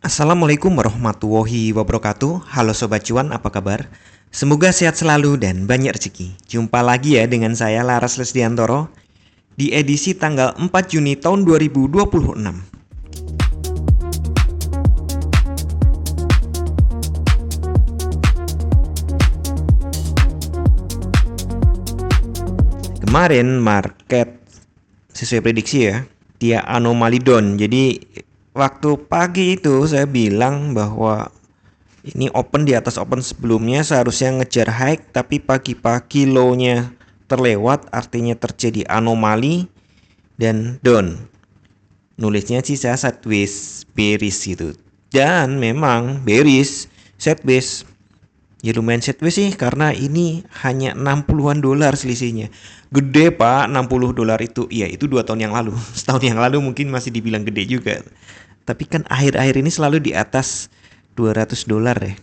Assalamualaikum warahmatullahi wabarakatuh. Halo Sobat Cuan, apa kabar? Semoga sehat selalu dan banyak rezeki. Jumpa lagi ya dengan saya Laras Lesdiantoro di edisi tanggal 4 Juni tahun 2026. Kemarin market sesuai prediksi ya, dia anomali down. Jadi waktu pagi itu saya bilang bahwa ini open di atas open sebelumnya, seharusnya ngejar high, tapi pagi-pagi low-nya terlewat, artinya terjadi anomali dan down. Nulisnya sih saya sideways bearish gitu. Dan memang bearish, sideways. Ya lumayan sideways sih karena ini hanya 60-an dolar selisihnya. Gede Pak, 60 dolar itu. Ya itu 2 tahun yang lalu. Setahun yang lalu mungkin masih dibilang gede juga. Tapi kan akhir-akhir ini selalu di atas 200 dolar ya.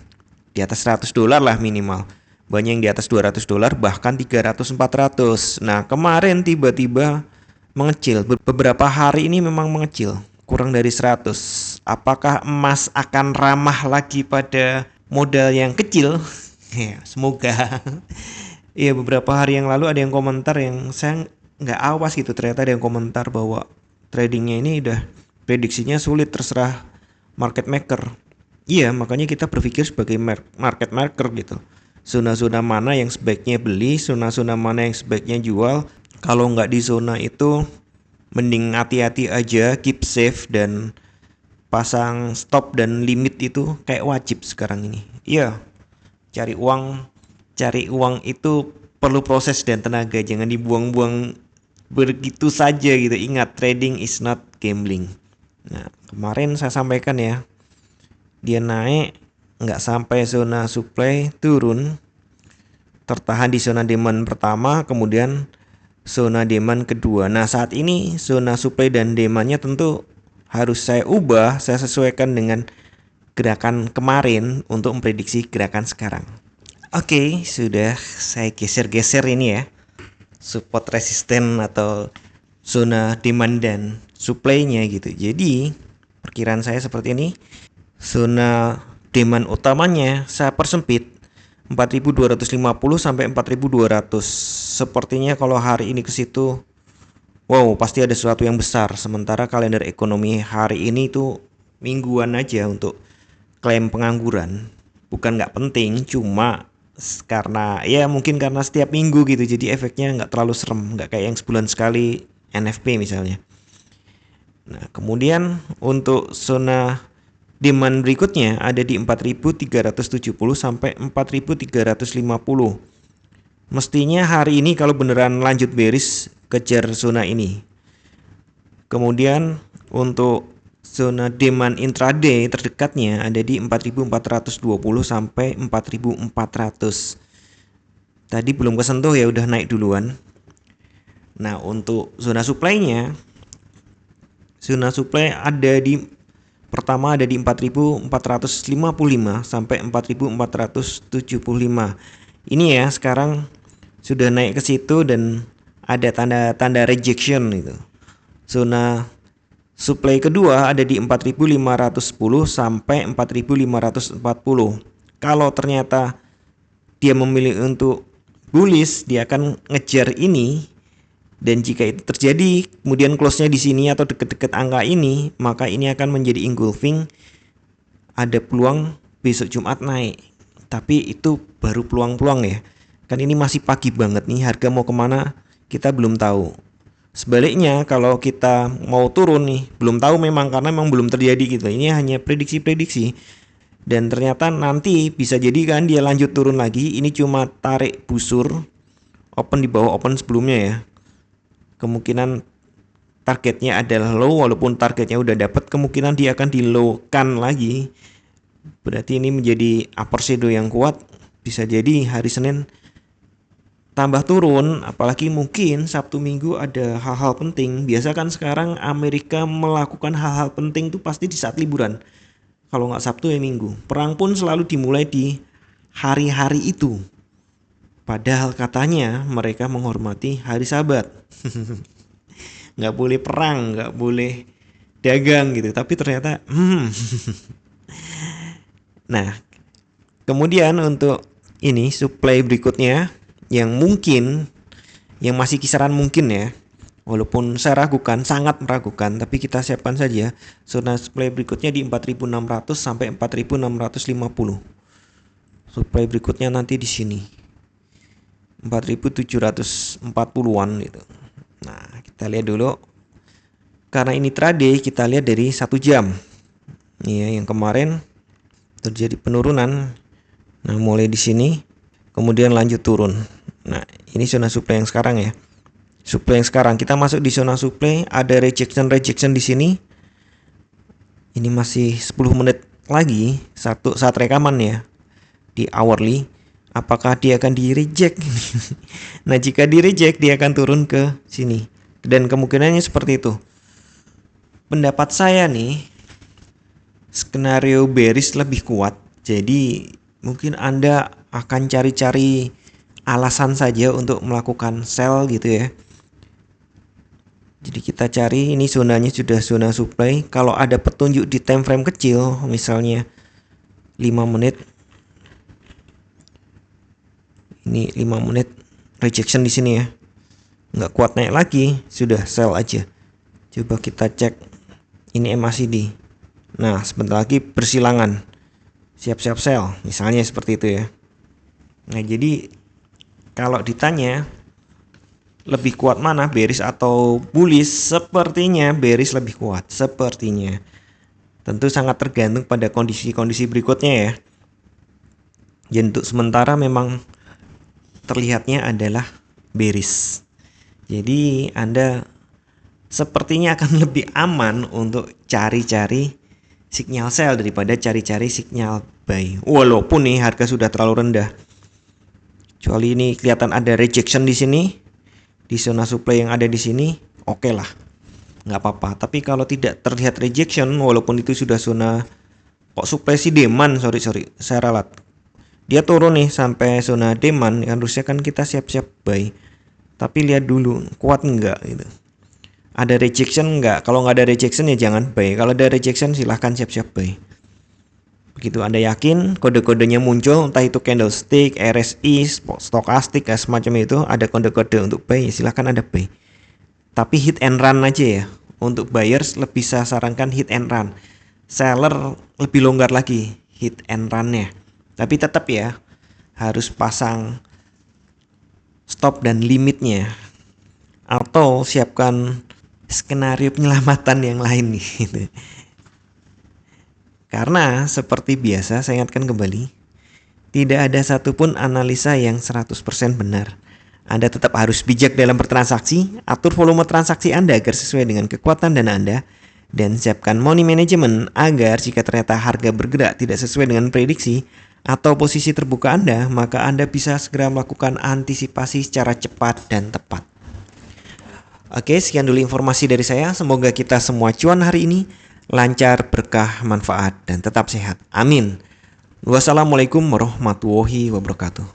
Di atas 100 dolar lah minimal. Banyak yang di atas 200 dolar, bahkan 300 400. Nah, kemarin tiba-tiba mengecil. Beberapa hari ini memang mengecil, kurang dari 100. Apakah emas akan ramah lagi pada modal yang kecil? Ya, semoga. Iya, beberapa hari yang lalu ada yang komentar yang saya nggak awas gitu. Ternyata ada yang komentar bahwa tradingnya ini udah prediksinya sulit, terserah market maker. Iya, makanya kita berpikir sebagai market maker gitu. Zona-zona mana yang sebaiknya beli, zona-zona mana yang sebaiknya jual. Kalau nggak di zona itu, mending hati-hati aja, keep safe, dan pasang stop dan limit itu kayak wajib sekarang ini. Iya, cari uang itu perlu proses dan tenaga, jangan dibuang-buang begitu saja gitu. Ingat, trading is not gambling. Nah, kemarin saya sampaikan ya, dia naik nggak sampai zona supply, turun, tertahan di zona demand pertama, kemudian zona demand kedua. Nah, saat ini zona supply dan demandnya tentu harus saya ubah, saya sesuaikan dengan gerakan kemarin untuk memprediksi gerakan sekarang. Oke, sudah saya geser-geser ini ya, support resisten atau zona demand dan supply-nya gitu. Jadi perkiraan saya seperti ini. Zona demand utamanya saya persempit 4.250 sampai 4.200. Sepertinya kalau hari ini ke situ, wow, pasti ada sesuatu yang besar. Sementara kalender ekonomi hari ini tuh mingguan aja untuk klaim pengangguran. Bukan nggak penting, cuma karena ya mungkin karena setiap minggu gitu, jadi efeknya nggak terlalu serem, nggak kayak yang sebulan sekali NFP misalnya. Nah, kemudian untuk zona demand berikutnya ada di 4.370 sampai 4.350. Mestinya hari ini kalau beneran lanjut bearish, kejar zona ini. Kemudian untuk zona demand intraday terdekatnya ada di 4.420 sampai 4.400. Tadi belum kesentuh ya, udah naik duluan. Nah, untuk zona supply-nya, zona supply ada di pertama ada di 4.455 sampai 4.475. Ini ya, sekarang sudah naik ke situ dan ada tanda-tanda rejection itu. Zona supply kedua ada di 4.510 sampai 4.540. Kalau ternyata dia memilih untuk bullish, dia akan ngejar ini. Dan jika itu terjadi, kemudian close-nya di sini atau dekat-dekat angka ini, maka ini akan menjadi engulfing. Ada peluang besok Jumat naik. Tapi itu baru peluang-peluang ya. Kan ini masih pagi banget nih, harga mau kemana kita belum tahu. Sebaliknya kalau kita mau turun nih, belum tahu memang karena memang belum terjadi gitu. Ini hanya prediksi-prediksi. Dan ternyata nanti bisa jadi kan dia lanjut turun lagi. Ini cuma tarik busur, open di bawah open sebelumnya ya. Kemungkinan targetnya adalah low, walaupun targetnya udah dapat, kemungkinan dia akan di low kan lagi. Berarti ini menjadi upper shadow yang kuat. Bisa jadi hari Senin tambah turun, apalagi mungkin Sabtu Minggu ada hal-hal penting. Biasa kan sekarang Amerika melakukan hal-hal penting tuh pasti di saat liburan. Kalau nggak Sabtu ya Minggu. Perang pun selalu dimulai di hari-hari itu. Padahal katanya mereka menghormati hari Sabat. Nggak boleh perang, nggak boleh dagang gitu. Tapi ternyata Nah, kemudian untuk ini supply berikutnya yang mungkin, yang masih kisaran mungkin ya, walaupun saya ragukan, sangat meragukan, tapi kita siapkan saja zona supply berikutnya di 4.600 sampai 4.650. Supply berikutnya nanti di sini 4.740-an gitu. Nah, kita lihat dulu. Karena ini trade, kita lihat dari 1 jam. Iya, yang kemarin terjadi penurunan. Nah, mulai di sini kemudian lanjut turun. Nah, ini zona supply yang sekarang ya. Supply yang sekarang kita masuk di zona supply, ada rejection di sini. Ini masih 10 menit lagi saat rekaman ya di hourly. Apakah dia akan di reject? Nah, jika di reject dia akan turun ke sini dan kemungkinannya seperti itu. Pendapat saya nih, skenario bearish lebih kuat. Jadi mungkin Anda akan cari-cari alasan saja untuk melakukan sell gitu ya. Jadi kita cari, ini zonanya sudah zona supply. Kalau ada petunjuk di time frame kecil, misalnya 5 menit. Ini 5 menit rejection di sini ya. Nggak kuat naik lagi, sudah sell aja. Coba kita cek. Ini MACD. Nah, sebentar lagi bersilangan. Siap-siap sell, misalnya seperti itu ya. Nah, jadi kalau ditanya lebih kuat mana, bearish atau bullish? Sepertinya bearish lebih kuat, sepertinya. Tentu sangat tergantung pada kondisi-kondisi berikutnya ya. Jadi untuk sementara memang terlihatnya adalah bearish. Jadi Anda sepertinya akan lebih aman untuk cari-cari sinyal sell daripada cari-cari sinyal buy. Walaupun nih harga sudah terlalu rendah. Kecuali ini kelihatan ada rejection di sini, di zona supply yang ada di sini, oke lah, nggak apa-apa. Tapi kalau tidak terlihat rejection, walaupun itu sudah zona, kok supply sih demand, sorry, saya ralat. Dia turun nih sampai zona demand, harusnya kan kita siap-siap buy. Tapi lihat dulu, kuat nggak gitu. Ada rejection nggak? Kalau nggak ada rejection ya jangan buy. Kalau ada rejection silahkan siap-siap buy. Begitu Anda yakin kode-kodenya muncul, entah itu candlestick, RSI, stokastik, semacam itu, ada kode-kode untuk buy, silahkan Anda buy. Tapi hit and run aja ya. Untuk buyers lebih saya sarankan hit and run. Seller lebih longgar lagi hit and run-nya. Tapi tetap ya, harus pasang stop dan limitnya. Atau siapkan skenario penyelamatan yang lain nih gitu. Karena seperti biasa saya ingatkan kembali, tidak ada satupun analisa yang 100% benar. Anda tetap harus bijak dalam bertransaksi, atur volume transaksi Anda agar sesuai dengan kekuatan dana Anda, dan siapkan money management agar jika ternyata harga bergerak tidak sesuai dengan prediksi atau posisi terbuka Anda, maka Anda bisa segera melakukan antisipasi secara cepat dan tepat. Oke, sekian dulu informasi dari saya. Semoga kita semua cuan hari ini, lancar, berkah, manfaat, dan tetap sehat. Amin. Wassalamualaikum warahmatullahi wabarakatuh.